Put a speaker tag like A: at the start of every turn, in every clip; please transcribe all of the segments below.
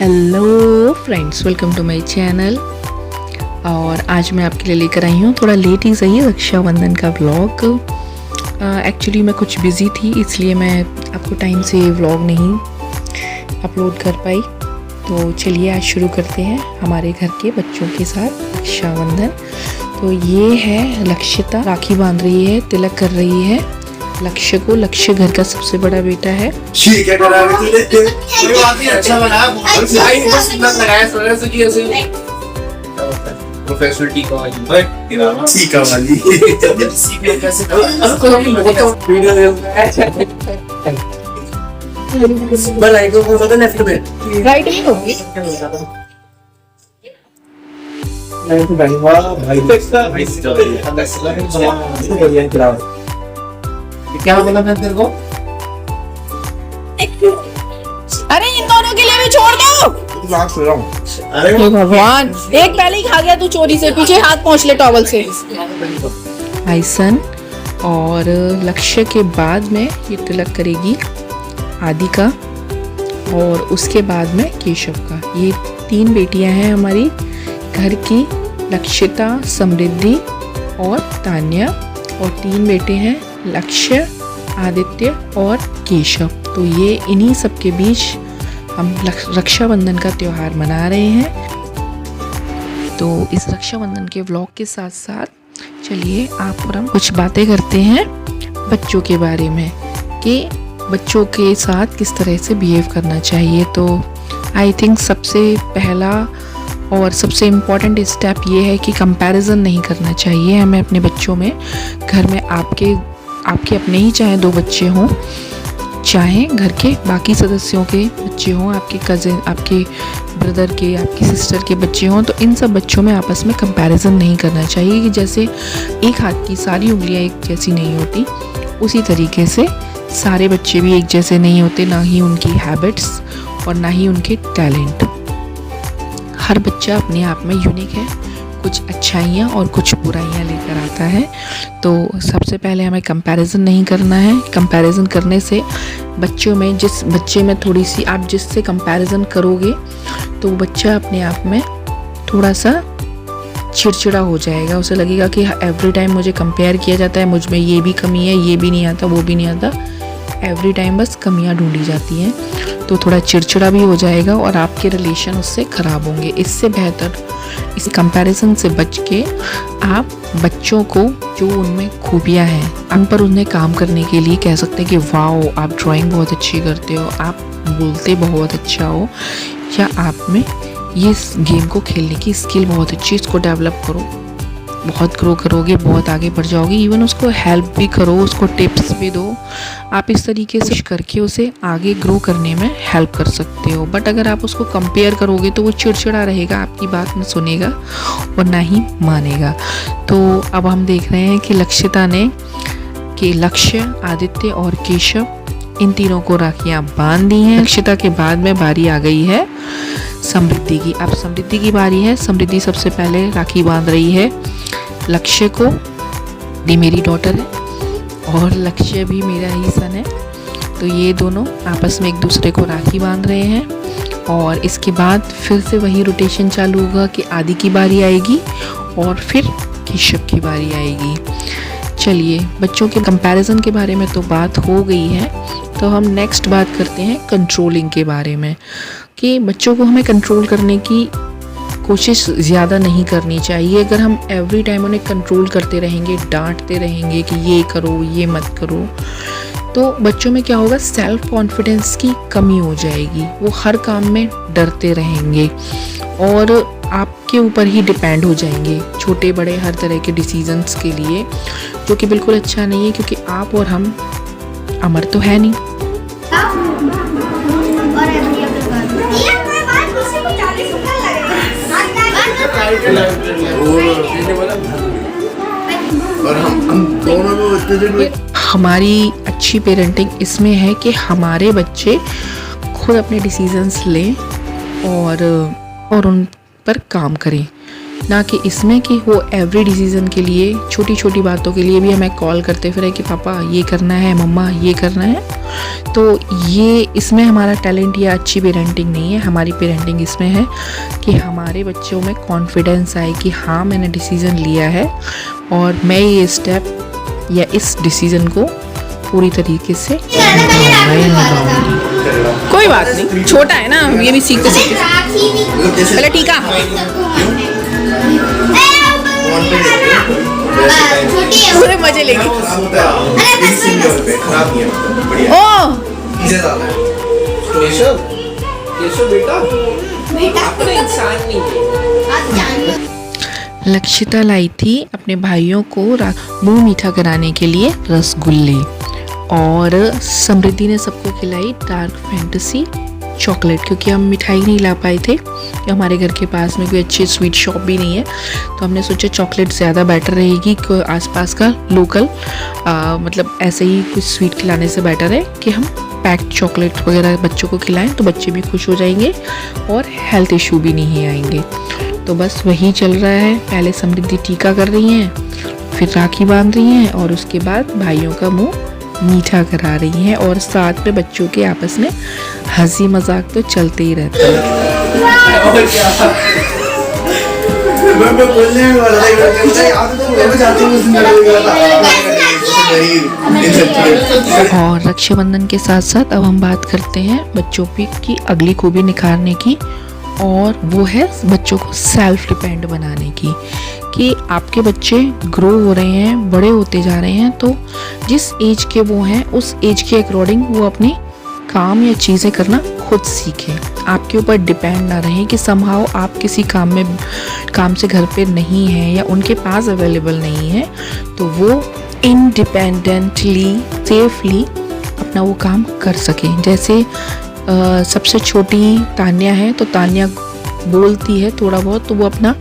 A: Hello friends, welcome to my channel. और आज मैं आपके लिए लेकर आई हूँ, थोड़ा लेट ही सही, रक्षाबंधन का व्लॉग। एक्चुअली मैं कुछ बिज़ी थी, इसलिए मैं आपको टाइम से व्लॉग नहीं अपलोड कर पाई। तो चलिए आज शुरू करते हैं हमारे घर के बच्चों के साथ रक्षाबंधन। तो ये है लक्षिता, राखी बांध रही है, तिलक कर रही है लक्ष्य को। लक्ष्य घर का सबसे बड़ा बेटा है।
B: ठीक है, करा रहे थे। कोई बात नहीं, अच्छा बना। लाइन बस नल लगाया सोने से जी ऐसे। प्रोफेसर टीका वाली। टीका वाली। सीपीएम कैसे कर? उसको हम बहुत वीडियो दे। बनाई को पता नहीं फिर में।
A: राइट नहीं होगी।
B: लाइन तो भाई वाह भाई। भाई से चलो। क्या बोला मैं तेरे को?
A: अरे इन दोनों के लिए भी छोड़ दो।
B: अरे
A: भगवान, एक पहले ही खा गया तू चोरी से। पीछे हाथ पहुंच ले टॉवल से। आइसन और लक्ष्य के बाद में ये तिलक करेगी आदि का, और उसके बाद में केशव का। ये 3 बेटियां हैं हमारी घर की, लक्षिता, समृद्धि और तान्या। और 3 बेटे हैं, लक्ष्य, आदित्य और केशव। तो ये इन्हीं सब के बीच हम रक्षाबंधन का त्यौहार मना रहे हैं। तो इस रक्षाबंधन के व्लॉग के साथ साथ चलिए आप और हम कुछ बातें करते हैं बच्चों के बारे में, कि बच्चों के साथ किस तरह से बिहेव करना चाहिए। तो आई थिंक सबसे पहला और सबसे इम्पॉर्टेंट स्टेप ये है कि कंपैरिजन नहीं करना चाहिए हमें अपने बच्चों में। घर में आपके अपने ही चाहे 2 बच्चे हों, चाहे घर के बाकी सदस्यों के बच्चे हों, आपके कज़न, आपके ब्रदर के, आपकी सिस्टर के बच्चे हों, तो इन सब बच्चों में आपस में कंपैरिजन नहीं करना चाहिए। कि जैसे एक हाथ की सारी उंगलियां एक जैसी नहीं होती, उसी तरीके से सारे बच्चे भी एक जैसे नहीं होते, ना ही उनकी हैबिट्स और ना ही उनके टैलेंट। हर बच्चा अपने आप में यूनिक है, कुछ अच्छाइयाँ और कुछ बुराइयाँ लेकर आता है। तो सबसे पहले हमें कंपैरिजन नहीं करना है। कंपैरिजन करने से बच्चों में, जिस बच्चे में थोड़ी सी आप जिससे कंपैरिजन करोगे तो बच्चा अपने आप में थोड़ा सा चिड़चिड़ा हो जाएगा। उसे लगेगा कि एवरी टाइम मुझे कंपेयर किया जाता है, मुझ में ये भी कमी है, ये भी नहीं आता, वो भी नहीं आता। एवरी टाइम बस कमियां ढूंढी जाती हैं, तो थोड़ा चिड़चिड़ा भी हो जाएगा और आपके रिलेशन उससे ख़राब होंगे। इससे बेहतर इस कंपैरिजन से बच के आप बच्चों को जो उनमें खूबियां हैं उन पर उन्हें काम करने के लिए कह सकते हैं कि वाओ, आप ड्राइंग बहुत अच्छी करते हो, आप बोलते बहुत अच्छा हो, या आप में ये गेम को खेलने की स्किल बहुत अच्छी, इसको डेवलप करो, बहुत ग्रो करोगे, बहुत आगे बढ़ जाओगे। इवन उसको हेल्प भी करो, उसको टिप्स भी दो। आप इस तरीके से करके उसे आगे ग्रो करने में हेल्प कर सकते हो। बट अगर आप उसको कंपेयर करोगे तो वो चिड़चिड़ा रहेगा, आपकी बात न सुनेगा और ना ही मानेगा। तो अब हम देख रहे हैं कि लक्षिता ने कि लक्ष्य, आदित्य और केशव, इन तीनों को राखियाँ बांध दी हैं। लक्षिता के बाद में बारी आ गई है समृद्धि की। अब समृद्धि की बारी है। समृद्धि सबसे पहले राखी बांध रही है लक्ष्य को। ये मेरी डॉटर है और लक्ष्य भी मेरा ही सन है। तो ये दोनों आपस में एक दूसरे को राखी बांध रहे हैं। और इसके बाद फिर से वही रोटेशन चालू होगा कि आदि की बारी आएगी और फिर केशव की बारी आएगी। चलिए, बच्चों के कंपैरिजन के बारे में तो बात हो गई है, तो हम नेक्स्ट बात करते हैं कंट्रोलिंग के बारे में, कि बच्चों को हमें कंट्रोल करने की कोशिश ज़्यादा नहीं करनी चाहिए। अगर हम एवरी टाइम उन्हें कंट्रोल करते रहेंगे, डांटते रहेंगे कि ये करो, ये मत करो, तो बच्चों में क्या होगा, सेल्फ कॉन्फिडेंस की कमी हो जाएगी। वो हर काम में डरते रहेंगे और आपके ऊपर ही डिपेंड हो जाएंगे छोटे बड़े हर तरह के डिसीजंस के लिए, जो कि बिल्कुल अच्छा नहीं है, क्योंकि आप और हम अमर तो है नहीं।
B: और हम दोनों में
A: हमारी अच्छी पेरेंटिंग इसमें है कि हमारे बच्चे खुद अपने डिसीजंस लें और उन पर काम करें। ना कि इसमें कि वो एवरी डिसीज़न के लिए, छोटी छोटी बातों के लिए भी हमें कॉल करते फिर कि पापा ये करना है, मम्मा ये करना है। तो ये इसमें हमारा टैलेंट या अच्छी पेरेंटिंग नहीं है। हमारी पेरेंटिंग इसमें है कि हमारे बच्चों में कॉन्फिडेंस आए कि हाँ मैंने डिसीज़न लिया है और मैं ये स्टेप या इस डिसीज़न को पूरी तरीके से निभाऊंगी। कोई बात नहीं, छोटा है ना, ये भी सीखते सीखते। पहले टीका। पूरे मजे लेंगे। ओ लक्षिता लाई थी अपने भाइयों को मुंह मीठा कराने के लिए रसगुल्ले, और समृद्धि ने सबको खिलाई डार्क फैंटेसी चॉकलेट, क्योंकि हम मिठाई नहीं ला पाए थे, हमारे घर के पास में कोई अच्छी स्वीट शॉप भी नहीं है, तो हमने सोचा चॉकलेट ज़्यादा बेटर रहेगी। कोई आसपास का लोकल मतलब ऐसे ही कुछ स्वीट खिलाने से बेटर है कि हम पैक्ड चॉकलेट वगैरह बच्चों को खिलाएं, तो बच्चे भी खुश हो जाएंगे और हेल्थ इशू भी नहीं आएंगे। तो बस वही चल रहा है। पहले समृद्धि टीका कर रही हैं, फिर राखी बांध रही हैं, और उसके बाद भाइयों का मुंह मीठा करा रही हैं, और साथ में बच्चों के आपस में हंसी मजाक तो चलते ही रहता है। और रक्षाबंधन के साथ साथ अब हम बात करते हैं बच्चों की अगली खूबी निखारने की, और वो है बच्चों को सेल्फ डिपेंड बनाने की। कि आपके बच्चे ग्रो हो रहे हैं, बड़े होते जा रहे हैं, तो जिस एज के वो हैं उस एज के अकॉर्डिंग वो अपनी काम या चीज़ें करना खुद सीखें। आपके ऊपर डिपेंड ना रहें कि समहाउ आप किसी काम से घर पे नहीं हैं या उनके पास अवेलेबल नहीं है, तो वो इंडिपेंडेंटली सेफली अपना वो काम कर सकें। जैसे सबसे छोटी तान्या है, तो तान्या बोलती है थोड़ा बहुत, तो वो अपना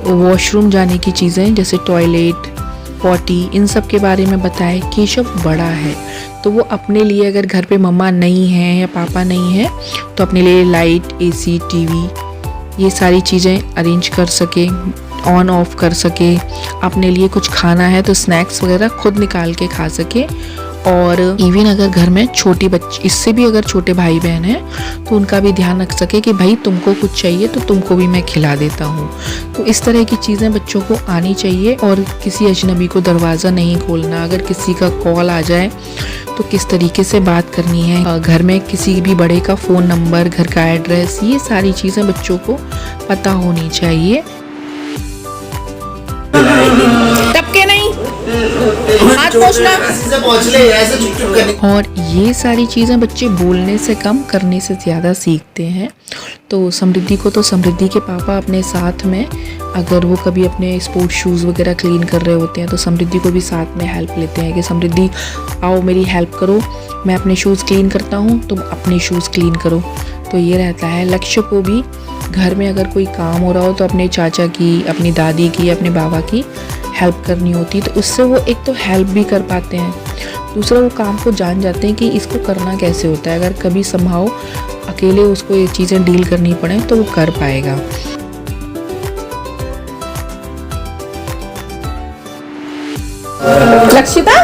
A: वॉशरूम जाने की चीज़ें जैसे टॉयलेट, पॉटी, इन सब के बारे में बताए। केशव बड़ा है, तो वो अपने लिए अगर घर पे मम्मा नहीं है या पापा नहीं है, तो अपने लिए लाइट, एसी, टीवी, ये सारी चीज़ें अरेंज कर सके, ऑन ऑफ कर सके। अपने लिए कुछ खाना है तो स्नैक्स वगैरह खुद निकाल के खा सके। और इवन अगर घर में छोटी बच्ची, इससे भी अगर छोटे भाई बहन हैं, तो उनका भी ध्यान रख सके कि भाई तुमको कुछ चाहिए तो तुमको भी मैं खिला देता हूँ। तो इस तरह की चीज़ें बच्चों को आनी चाहिए, और किसी अजनबी को दरवाज़ा नहीं खोलना। अगर किसी का कॉल आ जाए तो किस तरीके से बात करनी है, घर में किसी भी बड़े का फ़ोन नंबर, घर का एड्रेस, ये सारी चीज़ें बच्चों को पता होनी चाहिए। टपके नहीं, हाथ पोंछना। और ये सारी चीज़ें बच्चे बोलने से कम करने से ज़्यादा सीखते हैं। तो समृद्धि को तो समृद्धि के पापा अपने साथ में, अगर वो कभी अपने स्पोर्ट्स शूज़ वगैरह क्लीन कर रहे होते हैं, तो समृद्धि को भी साथ में हेल्प लेते हैं कि समृद्धि आओ मेरी हेल्प करो, मैं अपने शूज़ क्लीन करता हूँ, तुम अपने शूज़ क्लीन करो। तो ये रहता है। लक्ष्य को भी घर में अगर कोई काम हो रहा हो तो अपने चाचा की, अपनी दादी की, अपने बाबा की हेल्प करनी होती, तो उससे वो एक तो हेल्प भी कर पाते हैं, दूसरा वो काम को जान जाते हैं कि इसको करना कैसे होता है। अगर कभी संभाव अकेले उसको ये चीज़ें डील करनी पड़े तो वो कर पाएगा। लक्षिता,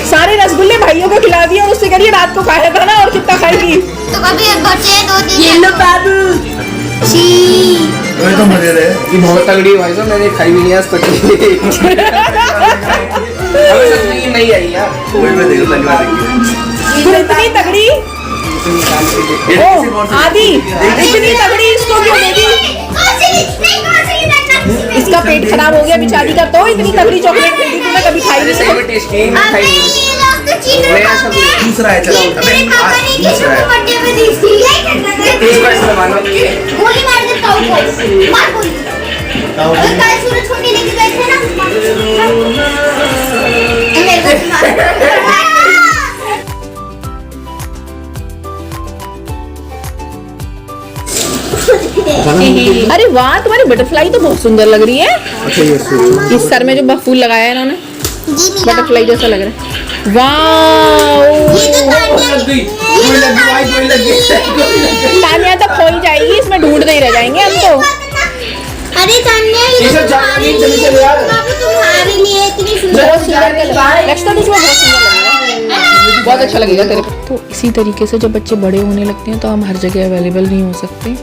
A: सारे रसगुल्ले भाइयों को खिला दिए और उससे करिए रात को खाया था ना, और कितना खाएगी?
C: तो कभी बचे 2-3
D: ये लो बाबू।
B: तो मजे रहे। ये बहुत तगड़ी है भाई साहब, मैंने खाई भी नहीं आज तक। हमें सच में ये नहीं आई यार। कोई मैं देख लगा देखिए।
A: इतनी तगड़ी? ओ आदि, इतनी तगड़ी इसको क्यों दे दी? इसका पेट खराब हो गया बेचारी का, तो इतनी तगड़ी चॉकलेट दे दी तूने, कभी खाई नहीं।
B: मैं टेस्ट नहीं खाई नहीं। दूसरा है, चलो अबे दूसरा है। टेस्ट का इसमें मानो कि
C: गोली मार देता हूँ, मार गोली। और कल सूरज को लेके गए थे ना,
A: अरे वाह, तुम्हारी बटरफ्लाई तो बहुत सुंदर लग रही है।
B: अच्छा ये सोचो,
A: इस सर में जो फूल लगाया है इन्होंने, बटरफ्लाई जैसा लग रहा है। वाह, तानिया तो खो ही जाएगी इसमें, ढूंढते ही रह जाएंगे हम तो।
C: अरे तान्या
B: ये सब जाना नहीं, चले चले यार।
C: बाबू तुम्हारे लिए इतनी सुंदर
A: बहुत सुंदर कलर, लक्षिता तुझे बहुत सुंदर लग रहा है, बहुत अच्छा लगेगा तेरे को। तो इसी तरीके से जब बच्चे बड़े होने लगते हैं तो हम हर जगह अवेलेबल नहीं हो सकते,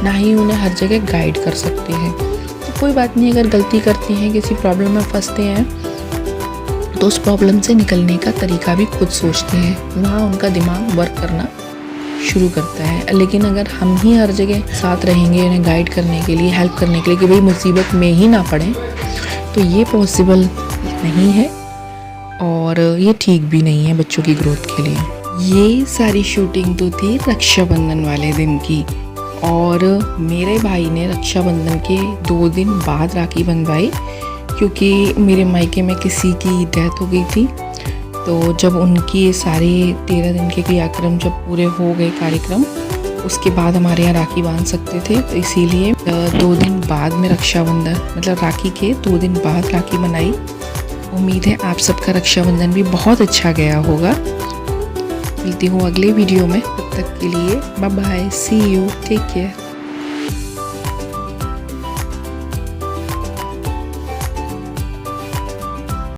A: ना ही उन्हें हर जगह गाइड कर सकते हैं। तो कोई बात नहीं, अगर गलती करते हैं, किसी प्रॉब्लम में फंसते हैं, तो उस प्रॉब्लम से निकलने का तरीका भी खुद सोचते हैं, वहाँ उनका दिमाग वर्क करना शुरू करता है। लेकिन अगर हम ही हर जगह साथ रहेंगे उन्हें गाइड करने के लिए, हेल्प करने के लिए कि भाई मुसीबत में ही ना पड़े, तो ये पॉसिबल नहीं है और ये ठीक भी नहीं है बच्चों की ग्रोथ के लिए। ये सारी शूटिंग तो थी रक्षाबंधन वाले दिन की, और मेरे भाई ने रक्षाबंधन के 2 दिन बाद राखी बंधवाई, क्योंकि मेरे मायके में किसी की डेथ हो गई थी। तो जब उनकी सारे 13 दिन के क्रियाक्रम जब पूरे हो गए कार्यक्रम, उसके बाद हमारे यहाँ राखी बांध सकते थे, तो इसीलिए 2 दिन बाद में रक्षाबंधन, मतलब राखी के 2 दिन बाद राखी बनाई। उम्मीद है आप सबका रक्षाबंधन भी बहुत अच्छा गया होगा। मिलती हूँ अगले वीडियो में, तब तक के लिए bye bye, see you, take care.